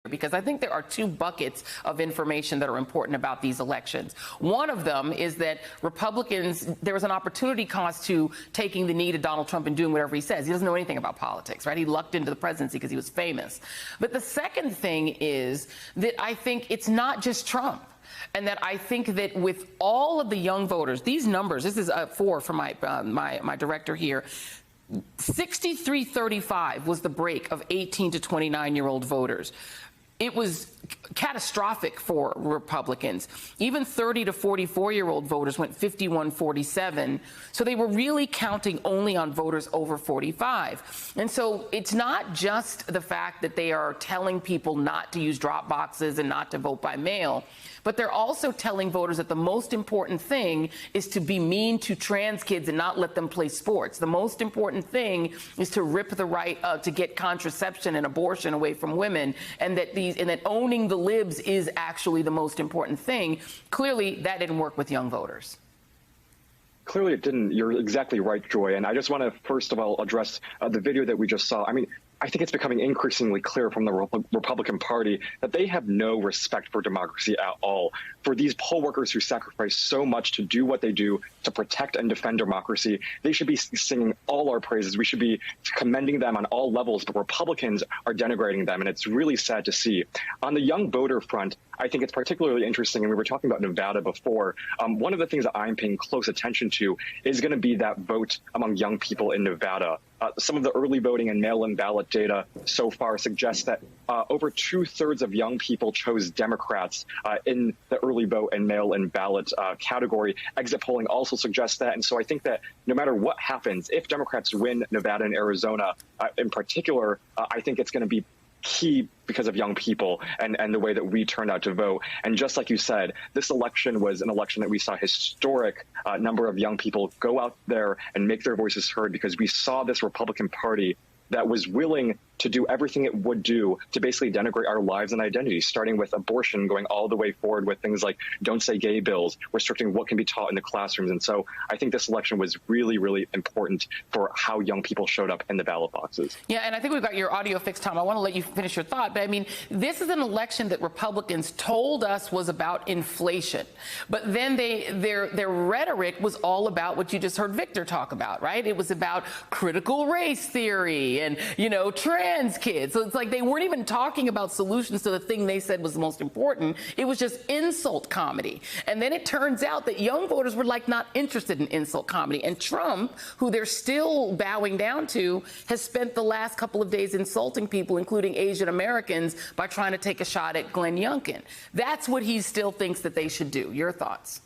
because I think there are two buckets of information that are important about these elections. One of them is that Republicans, there was an opportunity cost to taking the knee to Donald Trump and doing whatever he says. He doesn't know anything about politics, right? He lucked into the presidency because he was famous. But the second thing is that I think it's not just Trump. And that I think that with all of the young voters, these numbers, this is 4 from my director here, 63-35 was the break of 18 to 29-year-old voters. It was catastrophic for Republicans. Even 30 to 44-year-old voters went 51-47. So they were really counting only on voters over 45. And so it's not just the fact that they are telling people not to use drop boxes and not to vote by mail, but they're also telling voters that the most important thing is to be mean to trans kids and not let them play sports. The most important thing is to rip the right to get contraception and abortion away from women, and that owning the libs is actually the most important thing. Clearly, that didn't work with young voters. Clearly it didn't. You're exactly right, Joy. And I just want to, first of all, address the video that we just saw. I mean, I think it's becoming increasingly clear from the Republican Party that they have no respect for democracy at all. For these poll workers who sacrifice so much to do what they do to protect and defend democracy, they should be singing all our praises. We should be commending them on all levels, but Republicans are denigrating them, and it's really sad to see. On the young voter front, I think it's particularly interesting, and we were talking about Nevada before. One of the things that I'm paying close attention to is going to be that vote among young people in Nevada. Some of the early voting and mail-in ballot data so far suggests that over 2/3 of young people chose Democrats in the early vote and mail-in ballot category. Exit polling also suggests that. And so I think that no matter what happens, if Democrats win Nevada and Arizona in particular, I think it's going to be key because of young people and the way that we turned out to vote. And just like you said, this election was an election that we saw historic number of young people go out there and make their voices heard, because we saw this Republican Party that was willing to do everything it would do to basically denigrate our lives and identities, starting with abortion, going all the way forward with things like don't say gay bills, restricting what can be taught in the classrooms. And so I think this election was really, really important for how young people showed up in the ballot boxes. Yeah, and I think we've got your audio fixed, Tom. I want to let you finish your thought. But I mean, this is an election that Republicans told us was about inflation. But then their rhetoric was all about what you just heard Victor talk about, right? It was about critical race theory and, you know, trans kids. So it's like they weren't even talking about solutions to the thing they said was the most important. It was just insult comedy. And then it turns out that young voters were like not interested in insult comedy. And Trump, who they're still bowing down to, has spent the last couple of days insulting people, including Asian Americans, by trying to take a shot at Glenn Youngkin. That's what he still thinks that they should do. Your thoughts?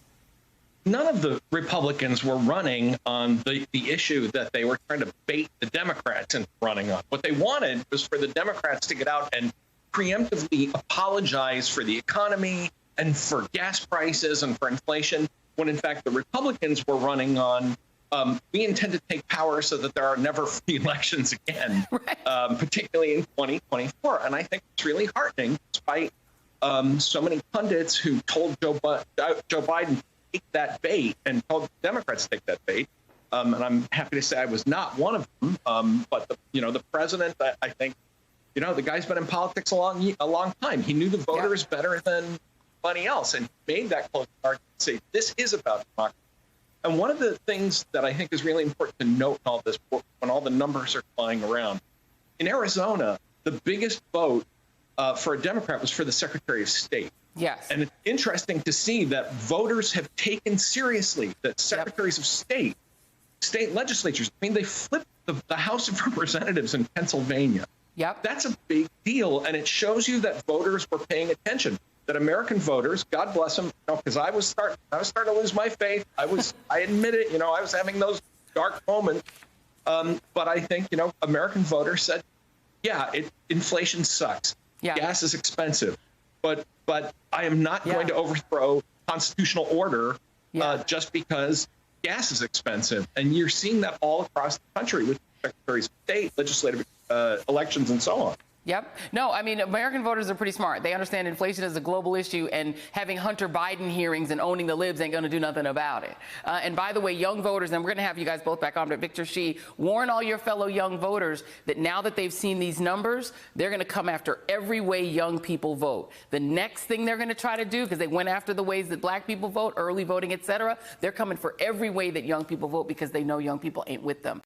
None of the Republicans were running on the issue that they were trying to bait the Democrats into running on. What they wanted was for the Democrats to get out and preemptively apologize for the economy and for gas prices and for inflation, when in fact the Republicans were running on we intend to take power so that there are never free elections again, right. Particularly in 2024. And I think it's really heartening, despite so many pundits who told Joe Biden take that bait and told Democrats to take that bait. And I'm happy to say I was not one of them. But the president, I think, the guy's been in politics a long time. He knew the voters better than anybody else, and made that close argument to say this is about democracy. And one of the things that I think is really important to note in all this, when all the numbers are flying around, in Arizona, the biggest vote for a Democrat was for the Secretary of State. Yes. And it's interesting to see that voters have taken seriously that secretaries of state legislatures, I mean, they flipped the House of Representatives in Pennsylvania. Yep. That's a big deal. And it shows you that voters were paying attention, that American voters, God bless them, because I was starting to lose my faith. I admit it, I was having those dark moments. But I think, American voters said, inflation sucks. Yeah. Gas is expensive. But I am not going to overthrow constitutional order just because gas is expensive. And you're seeing that all across the country with secretaries of state, legislative elections, and so on. Yep. No, I mean, American voters are pretty smart. They understand inflation is a global issue, and having Hunter Biden hearings and owning the libs ain't going to do nothing about it. And by the way, young voters, and we're going to have you guys both back on, but Victor Shi, warn all your fellow young voters that now that they've seen these numbers, they're going to come after every way young people vote. The next thing they're going to try to do, because they went after the ways that black people vote, early voting, et cetera, they're coming for every way that young people vote because they know young people ain't with them.